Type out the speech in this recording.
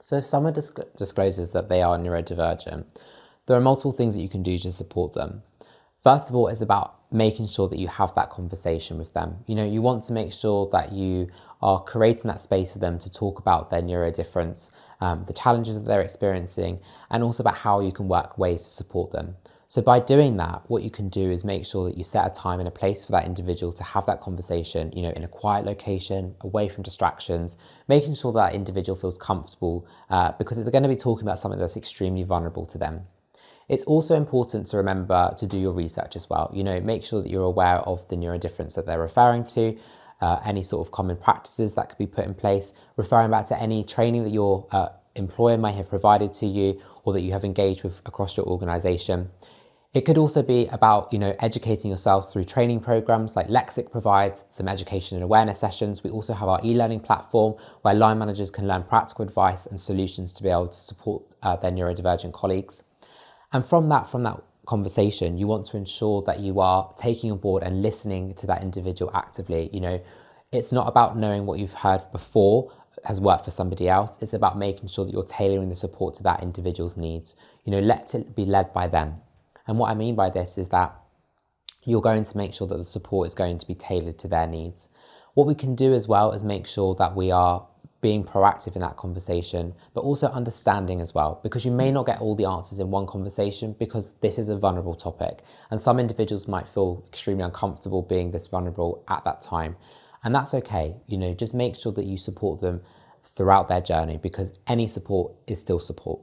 So if someone discloses that they are neurodivergent, there are multiple things that you can do to support them. First of all, it's about making sure that you have that conversation with them. You want to make sure that you are creating that space for them to talk about their neurodifference, the challenges that they're experiencing, and also about how you can work ways to support them. So by doing that, what you can do is make sure that you set a time and a place for that individual to have that conversation, in a quiet location, away from distractions, making sure that individual feels comfortable because they're going to be talking about something that's extremely vulnerable to them. It's also important to remember to do your research as well. Make sure that you're aware of the neurodifference that they're referring to, any sort of common practices that could be put in place, referring back to any training that your employer may have provided to you or that you have engaged with across your organisation. It could also be about, educating yourselves through training programs like Lexic provides some education and awareness sessions. We also have our e-learning platform where line managers can learn practical advice and solutions to be able to support their neurodivergent colleagues. And from that conversation, you want to ensure that you are taking on board and listening to that individual actively. It's not about knowing what you've heard before has worked for somebody else. It's about making sure that you're tailoring the support to that individual's needs. Let it be led by them. And what I mean by this is that you're going to make sure that the support is going to be tailored to their needs. What we can do as well is make sure that we are being proactive in that conversation, but also understanding as well, because you may not get all the answers in one conversation because this is a vulnerable topic. And some individuals might feel extremely uncomfortable being this vulnerable at that time. And that's okay. Just make sure that you support them throughout their journey because any support is still support.